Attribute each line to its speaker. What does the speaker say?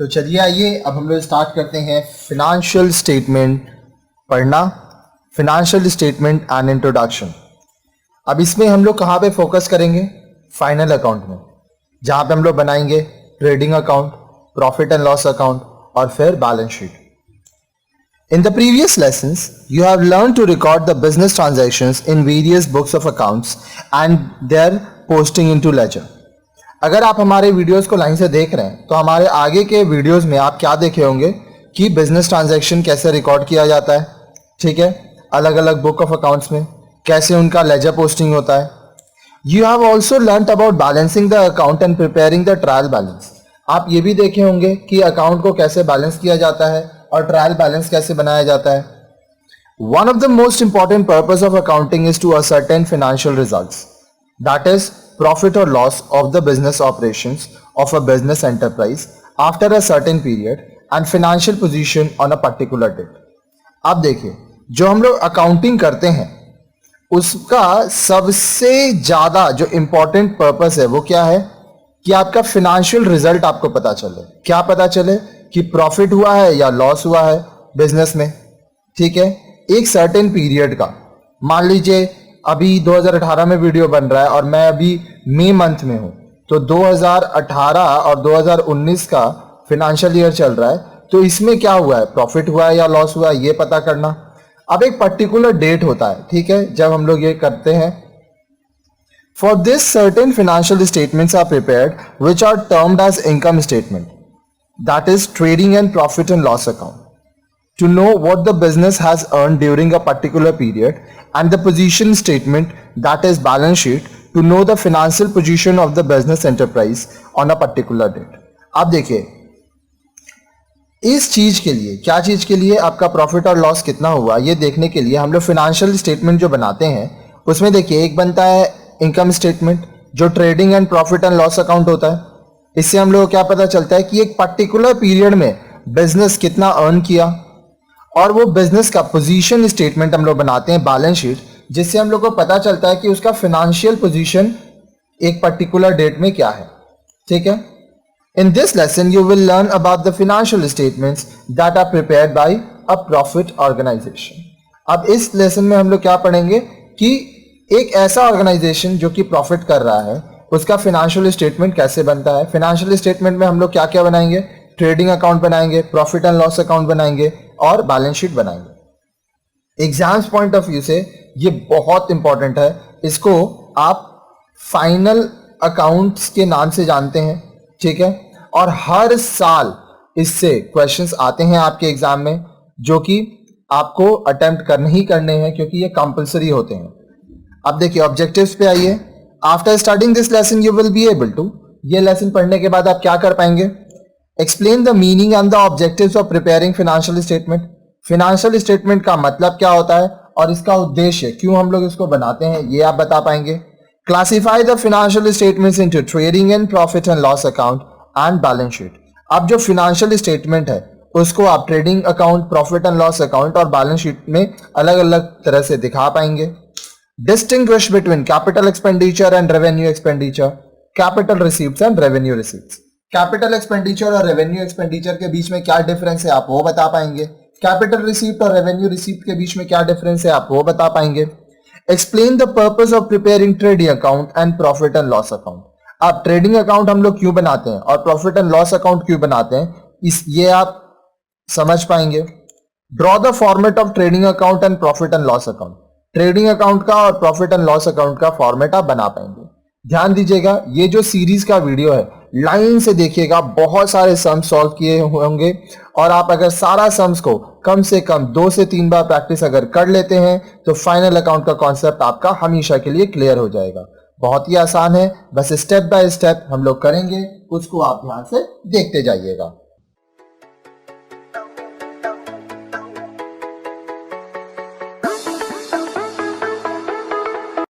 Speaker 1: तो चलिए आइए अब हम लोग स्टार्ट करते हैं फिनेंशियल स्टेटमेंट पढ़ना। Financial statement and introduction. अब इसमें हम लोग कहाँ पे फोकस करेंगे? फाइनल अकाउंट में, जहाँ पे हम लोग बनाएंगे trading account, profit and loss account और फिर balance sheet. In the previous lessons, you have learned to record the business transactions in various books of accounts and their posting into ledger. अगर आप हमारे वीडियोस को line से देख रहे हैं तो हमारे आगे के वीडियोस में आप क्या देखे होंगे कि बिजनेस ट्रांजैक्शन कैसे रिकॉर्ड किया जाता है, ठीक है, अलग अलग बुक ऑफ अकाउंट्स में कैसे उनका लेजर पोस्टिंग होता है। You have also learn about balancing the account and preparing the trial balance. आप ये भी देखे होंगे कि अकाउंट को कैसे बैलेंस किया जाता है और ट्रायल बैलेंस कैसे बनाया जाता है। One of the most important purpose of accounting is to ascertain financial results, that is profit और loss of the business operations of a business enterprise after a certain period and financial position on a particular date. आप देखिए, जो हम लोग accounting करते हैं उसका सबसे ज्यादा जो इंपॉर्टेंट पर्पस है वो क्या है कि आपका फाइनेंशियल रिजल्ट आपको पता चले। क्या पता चले? कि प्रॉफिट हुआ है या लॉस हुआ है बिजनेस में, ठीक है, एक सर्टेन पीरियड का। मान लीजिए अभी 2018 में वीडियो बन रहा है और मैं अभी मई मंथ में हूं, तो 2018 और 2019 का फाइनेंशियल ईयर चल रहा है, तो इसमें क्या हुआ है, प्रॉफिट हुआ है या लॉस हुआ है, ये पता करना। अब एक पर्टिकुलर डेट होता है, ठीक है, जब हम लोग ये करते हैं। For this certain financial statements are prepared which are termed as income statement, that is trading and profit and loss account, to know what the business has earned during a particular period, and the position statement, that is balance sheet, to know the financial position of the business enterprise on a particular date. आप देखिए, इस चीज के लिए, क्या चीज के लिए, आपका प्रॉफिट और लॉस कितना हुआ ये देखने के लिए हम लोग फाइनेंशियल स्टेटमेंट जो बनाते हैं उसमें देखिए, एक बनता है इनकम स्टेटमेंट जो trading and profit and loss account होता है। इससे हम लोग को क्या पता चलता है कि एक पर्टिकुलर पीरियड में बिजनेस कितना अर्न किया, और वो बिजनेस का पोजीशन स्टेटमेंट हम लोग बनाते हैं बैलेंस शीट, जिससे हम लोग को पता चलता है कि उसका फाइनेंशियल पोजीशन एक पर्टिकुलर डेट में क्या है, ठीक है। In this lesson you will learn about the financial statements that are prepared by a profit organization. अब इस लेसन में हम लोग क्या पढ़ेंगे कि एक ऐसा ऑर्गेनाइजेशन जो कि प्रॉफिट कर रहा है उसका फाइनेंशियल स्टेटमेंट कैसे बनता है। फाइनेंशियल स्टेटमेंट में हम लोग क्या क्या बनाएंगे, ट्रेडिंग अकाउंट बनाएंगे, प्रॉफिट एंड लॉस अकाउंट बनाएंगे और बैलेंस शीट बनाएंगे। एग्जाम्स पॉइंट ऑफ व्यू से ये बहुत इंपॉर्टेंट है, इसको आप फाइनल अकाउंट्स के नाम से जानते हैं, ठीक है, और हर साल इससे क्वेश्चंस आते हैं आपके एग्जाम में जो कि आपको अटेम्प्ट करने ही करने हैं क्योंकि ये कंपलसरी होते हैं। अब देखिए ऑब्जेक्टिव्स पे आइए। After starting this lesson you will be able to, ये लेसन पढ़ने के बाद आप क्या कर पाएंगे, explain the meaning and the objectives of preparing financial statement. Financial statement का मतलब क्या होता है और इसका उद्देश्य, क्यों हम लोग इसको बनाते हैं, ये आप बता पाएंगे। Classify the financial statements into trading and profit and loss account and balance sheet. अब जो फाइनेंशियल स्टेटमेंट है उसको आप trading account, profit and loss account और बैलेंस शीट में अलग अलग तरह से दिखा पाएंगे। Distinguish between capital expenditure and revenue expenditure, capital receipts and revenue receipts. Capital expenditure और revenue expenditure के बीच में क्या डिफरेंस है आप वो बता पाएंगे। Capital receipt और revenue receipt के बीच में क्या डिफरेंस है आप वो बता पाएंगे। Explain the purpose of preparing trading account and profit and loss account. आप ट्रेडिंग अकाउंट हम लोग क्यों बनाते हैं और प्रॉफिट एंड लॉस अकाउंट क्यों बनाते हैं, ये आप समझ पाएंगे। Draw the format of trading account and profit and loss account. Trading account का और प्रॉफिट एंड लॉस अकाउंट का फॉर्मेट आप बना पाएंगे। ध्यान दीजिएगा, ये जो सीरीज का वीडियो है लाइन से देखिएगा, बहुत सारे सम्स सॉल्व किए होंगे और आप अगर सारा सम्स को कम से कम 2 से 3 बार प्रैक्टिस अगर कर लेते हैं तो फाइनल अकाउंट का कॉन्सेप्ट आपका हमेशा के लिए क्लियर हो जाएगा। बहुत ही आसान है, बस स्टेप बाय स्टेप हम लोग करेंगे, उसको आप ध्यान से देखते जाइएगा।